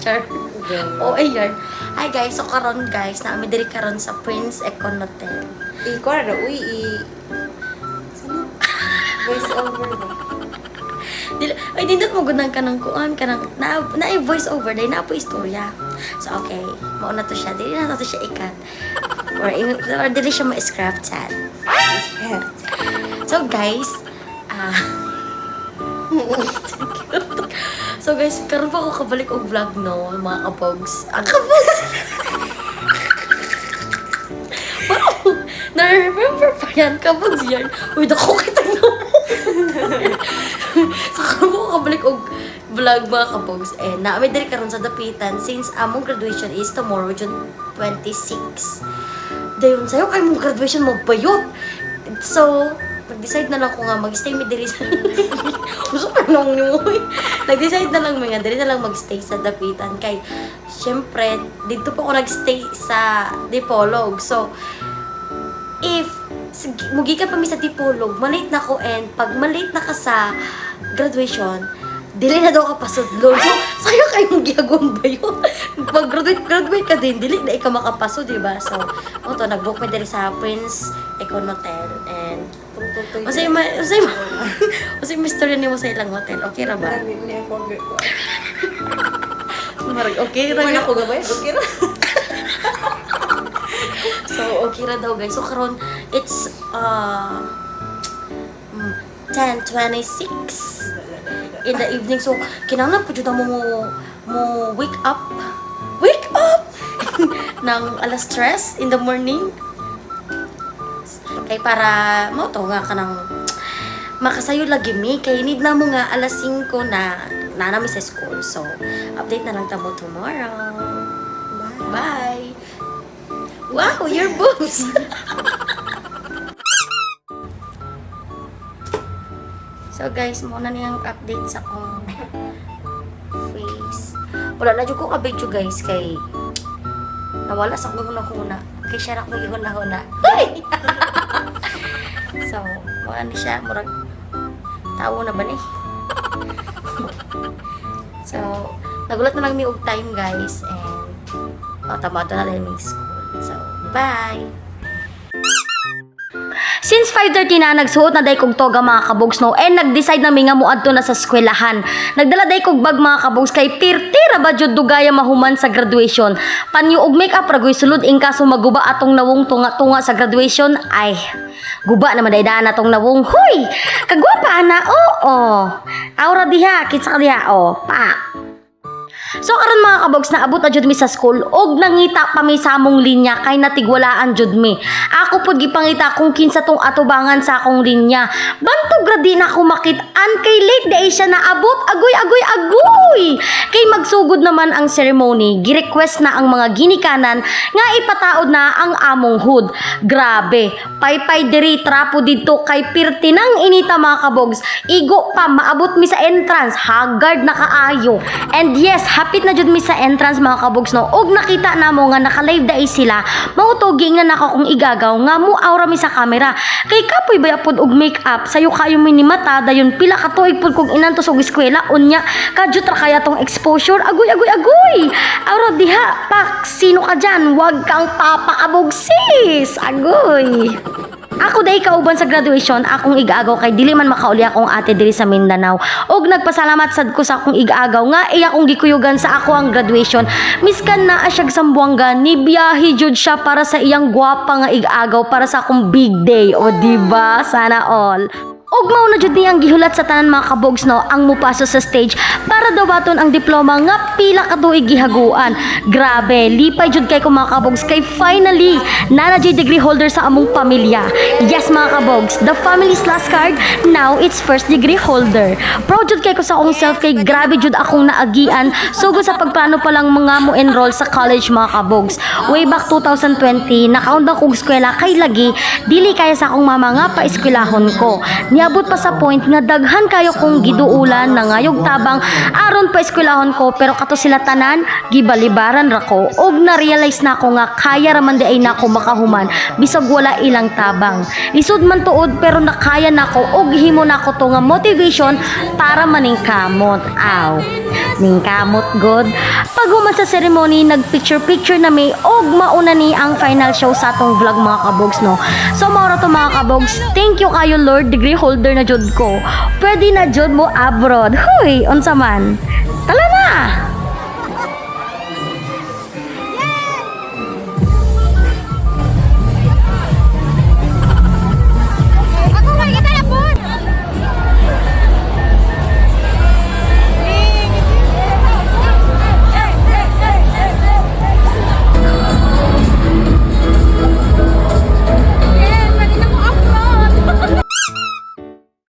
Char. O, ayan. Hi guys, so karon guys, naami diri karon sa Prince Econ Hotel. Ko na uy Sana? Voice over ba? Ay, dindot mo gunang kanang kuan, kanang, na voice over, dahil na po istorya. So, okay, mauna to siya. Dili na to siya ikat. Or dili siya ma-scrafted. So, guys, so guys, karon pa ako kabalik og vlog no, mga kapogs. Ang kapogs! Wow! Na-remember pa yan, kapogs yan. Uy, dako kita no. So, karon pa ako kabalik og vlog mga kapogs. Eh, naamay diri karon sa dapitan since among graduation is tomorrow, June 26. Dayon, sayo kayo mong graduation mo bayot. So, nag-decide na lang ko nga mag-stay mi diri sa Gusto pa nang niyoy. Nag-decide na lang mga diri na lang mag-stay sa dapitan kay syempre dito po ako nag-stay sa Dipolog. So if mugi ka pa mi sa Dipolog, malate na ko and pag malate na ka sa graduation, dili na daw ka pasudlon. So, sayo kayo mong giagon ba yun? Pag graduate ka din, dili na ikaw makapasod, diba? So, oto, nag-book mi diri sa Prince Econ Hotel and Masay istorya nimo sa ilang hotel. Okay ra ba? Marag okay ra Wala ko gabay. Okay ra. So okay ra daw guys. So karon it's 10:26 in the evening. So kinahanglan pud jud mo wake up ng alas 3 in the morning. Kay para mo to nga kanang makasayo lagi mi kay need na mo nga alas 5 na nanami sa school. So update na lang tamo tomorrow. Bye. Wow, your boobs. So guys, muna niyang update sa akong face. Wala na jud ko ka-video guys kay nawala sa akong huna-huna. Kay siya ra ko yung huna-huna. So, mga ni siya, murag tao na ba ni? So, nagulat na lang mi og time guys and tamato na din mi school. So, bye! Since 5:30 na, nagsuot na day kog toga mga kabogs no, and nag-decide na mi nga muadto na sa eskwelahan. Nagdala day kog bag mga kabogs kay pirtira ba jud dugaya mahuman sa graduation. Panyo og make-up ragoy sulod in kaso maguba atong nawong tunga-tunga sa graduation. Ay, guba naman day daan atong nawong. Huy! Kagwapa na, oo. Aura diha, kitsa ka diha, pa. So karon mga kabogs na abot na jud mi sa school og nangita pa mi sa among linya kay natigwalaan jud mi. Ako pud gipangita kung kinsa tong atubangan sa akong linya. Bantog ra di na ako makit-an kay late day siya naabot. Agoy. Kay magsugod naman ang ceremony, gi-request na ang mga ginikanan nga ipataod na ang among hood. Grabe, paypay diri trapo didto kay pirti nang inita mga kabogs. Igo pa maabot mi sa entrance, haggard na kaayo. And yes, hapit na jud mi sa entrance mga kabogs no. Og nakita namo nga naka-live dai sila. Mautoging na nako kung igagaw nga mu aura mi sa camera. Kay kapoy baya pod og make-up, sayo kayo mi ni mata dayon pila ka tuig pod kog inantos og eskwela unya. Kadyo tra kaya tong exposure. Agoy. Aura diha pak, sino ka dyan? Wag kang papaabog sis. Agoy. Ako day kauban sa graduation, akong igagaw kay dili man makauli akong ate diri sa Mindanao. Og nagpasalamat sad ko sa akong igagaw nga iya akong gikuyugan sa ako ang graduation. Miskan na asyag Sambuanga, ni biyahe jud siya para sa iyang gwapa nga igagaw para sa akong big day. O diba? Sana all. Og mao na jud niyang gihulat sa tanan mga kabogs no ang mupaso sa stage para daw baton ang diploma nga pila ka tuig gihaguan. Grabe, lipay jud kay ko mga kabogs kay finally nana jay degree holder sa among pamilya. Yes mga kabogs, the family's last card, now it's first degree holder. Proud jud kay ko sa akong self kay grabe jud akong naagian sugod sa pagplano pa lang mga mo enroll sa college mga kabogs. Way back 2020 nakaunda kog eskwela kay lagi dili kaya sa akong mama nga pa eskwelahon ko. Niabot pa sa point nga daghan kayo kong giduulan na ngayog tabang aron pa eskwelahon ko pero kato sila tanan gibalibaran ra ko og na-realize na ako nga kaya raman di ay nako makahuman bisag wala ilang tabang. Lisod man tuod pero nakaya nako og himo nako to nga motivation para maning kamot. Aw. Ning kamot god. Paghuman sa ceremony nagpicture-picture na may og mauna ni ang final show sa atong vlog mga kabogs no. So mao to mga kabogs. Thank you kayo Lord, degree holder na jud ko. Pwede na jud mo abroad. Huy, unsa man. Tala na.